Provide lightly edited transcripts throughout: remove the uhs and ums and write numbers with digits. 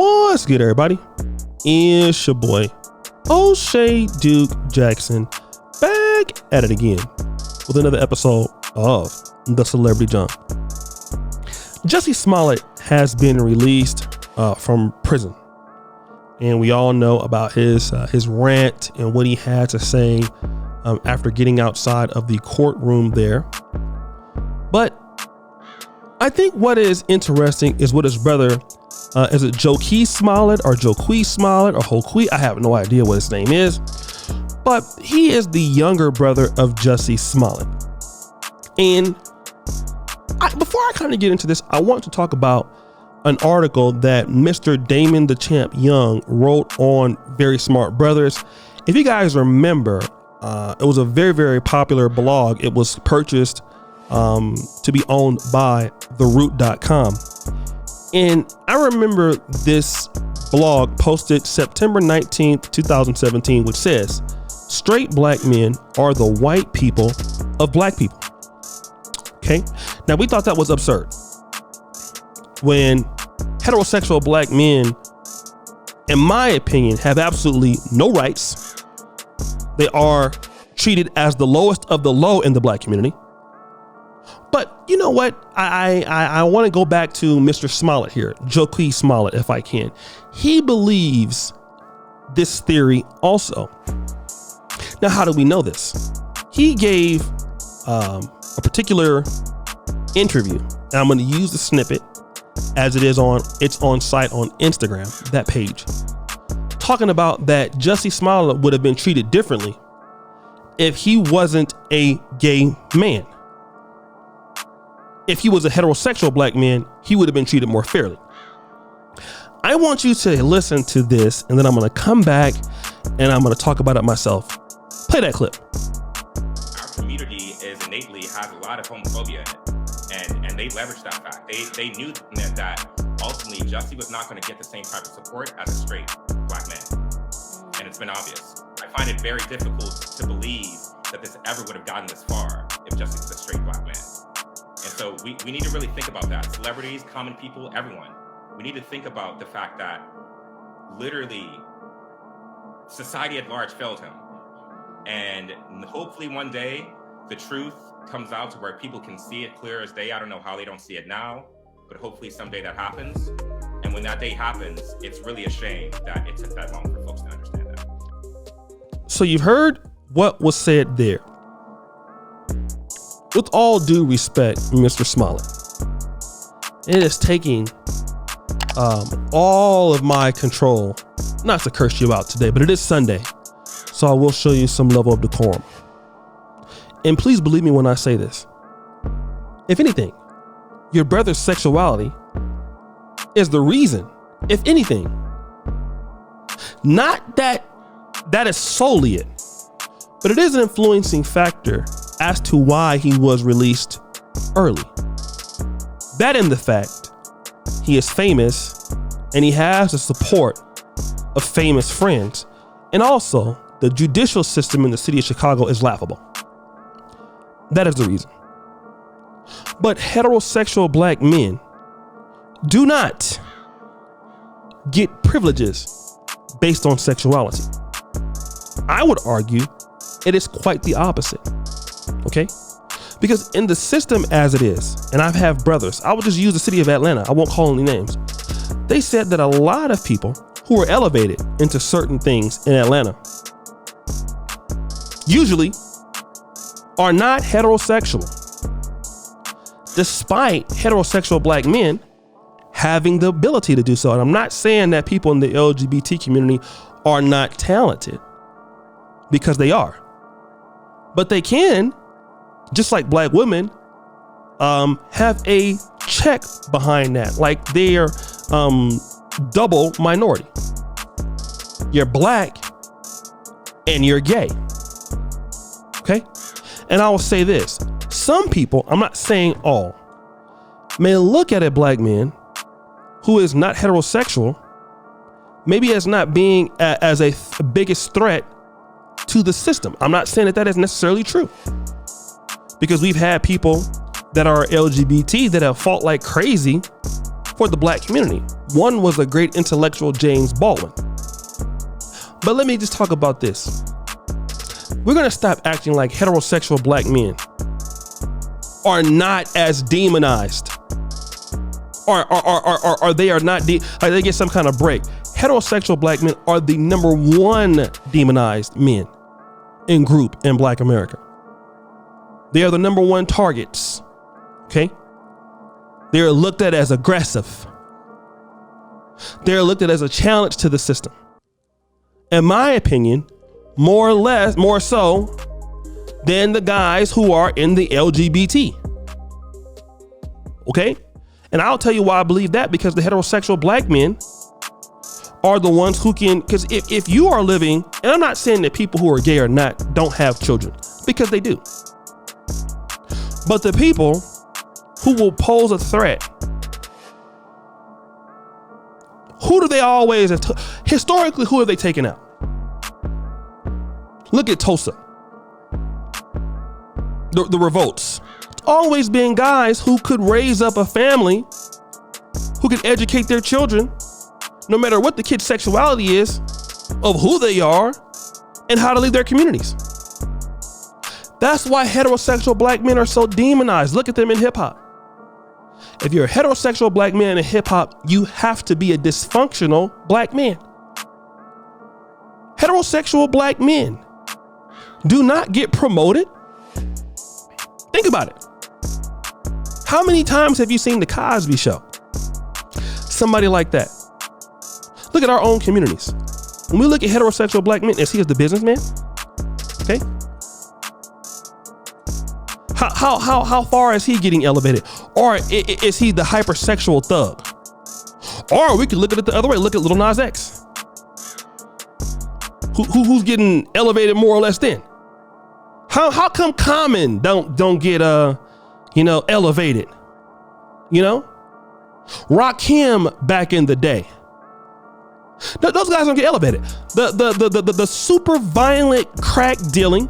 What's good, everybody? It's your boy, O'Shea Duke Jackson, back at it again with another episode of The Celebrity Jump. Jussie Smollet has been released from prison, and we all know about his rant and what he had to say after getting outside of the courtroom there. But I think what is interesting is what his brother, is it Joaquin Smollet or Joaquin Smollet or Hoqui? I have no idea what his name is, but he is the younger brother of Jussie Smollet. And before I kind of get into this, I want to talk about an article that Mr. Damon the Champ Young wrote on Very Smart Brothers. If you guys remember, it was a very, very popular blog. It was purchased to be owned by theroot.com. And I remember this blog posted September 19th, 2017, which says, "Straight black men are the white people of black people." Okay. Now we thought that was absurd when heterosexual black men, in my opinion, have absolutely no rights. They are treated as the lowest of the low in the black community. But you know what? I want to go back to Mr. Smollet here, Joaquin Smollet, if I can. He believes this theory also. Now, how do we know this? He gave a particular interview, and I'm going to use the snippet as it's on site on Instagram, that page, talking about that Jussie Smollett would have been treated differently if he wasn't a gay man. If he was a heterosexual black man, he would have been treated more fairly. I want you to listen to this, and then I'm going to come back and I'm going to talk about it myself. Play that clip. Our community innately has a lot of homophobia in it, and they leveraged that fact. They knew that ultimately Jussie was not going to get the same type of support as a straight black man, and it's been obvious. I find it very difficult to believe that this ever would have gotten this far if Jussie was a straight black man. And so we need to really think about that. Celebrities, common people, everyone. We need to think about the fact that literally society at large failed him. And hopefully one day the truth comes out to where people can see it clear as day. I don't know how they don't see it now, but hopefully someday that happens. And when that day happens, it's really a shame that it took that long for folks to understand that. So you've heard what was said there. With all due respect, Mr. Smollet, it is taking all of my control, not to curse you out today, but it is Sunday, so I will show you some level of decorum. And please believe me when I say this. If anything, your brother's sexuality is the reason, if anything. Not that is solely it, but it is an influencing factor as to why he was released early. That and the fact he is famous and he has the support of famous friends, and also the judicial system in the city of Chicago is laughable. That is the reason. But heterosexual black men do not get privileges based on sexuality. I would argue it is quite the opposite. Okay? Because in the system as it is, and I have brothers, I will just use the city of Atlanta, I won't call any names. They said that a lot of people who were elevated into certain things in Atlanta usually are not heterosexual, despite heterosexual black men having the ability to do so. And I'm not saying that people in the LGBT community are not talented, because they are. But they can, just like black women, have a check behind that. Like they're double minority. You're black and you're gay. Okay? And I will say this. Some people, I'm not saying all, may look at a black man who is not heterosexual, maybe as not being as a biggest threat to the system. I'm not saying that is necessarily true, because we've had people that are LGBT that have fought like crazy for the black community. One was a great intellectual, James Baldwin. But let me just talk about this. We're gonna stop acting like heterosexual black men are not as demonized, or they are not like they get some kind of break. Heterosexual black men are the number one demonized men in group in Black America. They are the number one targets. Okay, they are looked at as aggressive. They're looked at as a challenge to the system. In my opinion, more so than the guys who are in the LGBT. Okay? And I'll tell you why I believe that, because the heterosexual black men are the ones who can, because if you are living, and I'm not saying that people who are gay or not don't have children, because they do. But the people who will pose a threat, who do they always, historically, who have they taken out? Look at Tulsa. The revolts. It's always been guys who could raise up a family, who could educate their children, no matter what the kid's sexuality is, of who they are, and how to lead their communities. That's why heterosexual black men are so demonized. Look at them in hip hop. If you're a heterosexual black man in hip hop, you have to be a dysfunctional black man. Heterosexual black men do not get promoted. Think about it. How many times have you seen The Cosby Show? Somebody like that. Look at our own communities. When we look at heterosexual black men, is he as the businessman? Okay. How far is he getting elevated? Or is he the hypersexual thug? Or we could look at it the other way. Look at Lil Nas X. Who's getting elevated more or less then? How come Common don't get elevated? You know? Rakim back in the day. Those guys don't get elevated. The super violent crack dealing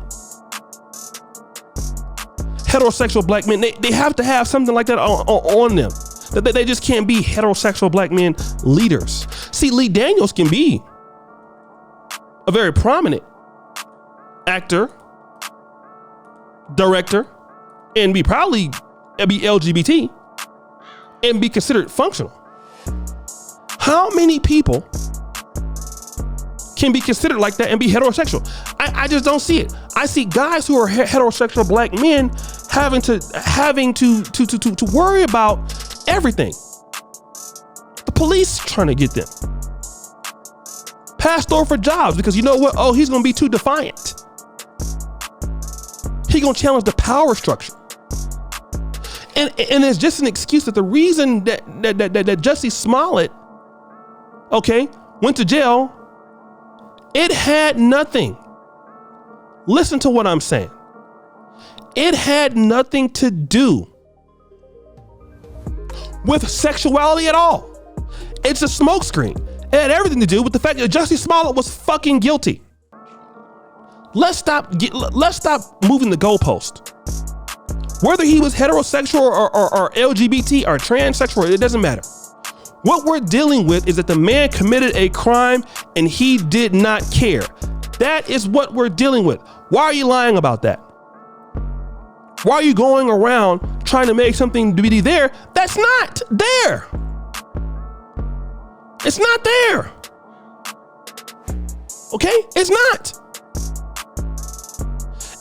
heterosexual black men, they have to have something like that on them. They just can't be heterosexual black men leaders. See, Lee Daniels can be a very prominent actor, director, and be LGBT and be considered functional. How many people can be considered like that and be heterosexual? I just don't see it. I see guys who are heterosexual black men having to worry about everything. The police trying to get them passed over for jobs because you know what? Oh, he's going to be too defiant. He's going to challenge the power structure. And it's just an excuse that the reason that Jussie Smollet, okay, went to jail, it had nothing. Listen to what I'm saying. It had nothing to do with sexuality at all. It's a smokescreen. It had everything to do with the fact that Jussie Smollett was fucking guilty. Let's stop moving the goalpost. Whether he was heterosexual or LGBT or transsexual, it doesn't matter. What we're dealing with is that the man committed a crime and he did not care. That is what we're dealing with. Why are you lying about that? Why are you going around trying to make something to be there that's not there? It's not there. Okay? It's not.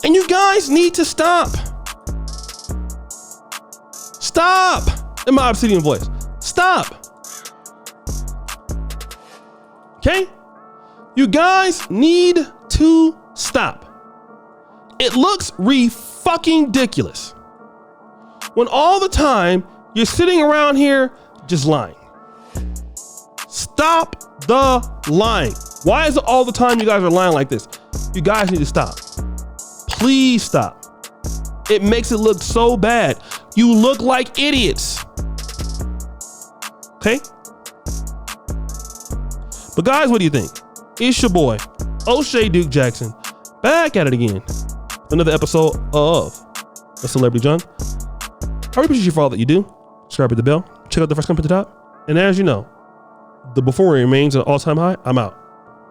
And you guys need to stop. Stop. In my obsidian voice. Stop. Okay? You guys need to stop. It looks fucking ridiculous when all the time you're sitting around here just lying. Stop the lying. Why is it all the time you guys are lying like this? You guys need to stop. Please stop. It makes it look so bad. You look like idiots. Okay? But guys, what do you think? It's your boy, O'Shea Duke Jackson, back at it again. Another episode of The Celebrity John. I really appreciate you for all that you do. Subscribe to the bell. Check out the first comment at the top. And as you know, the before remains an all-time high. I'm out.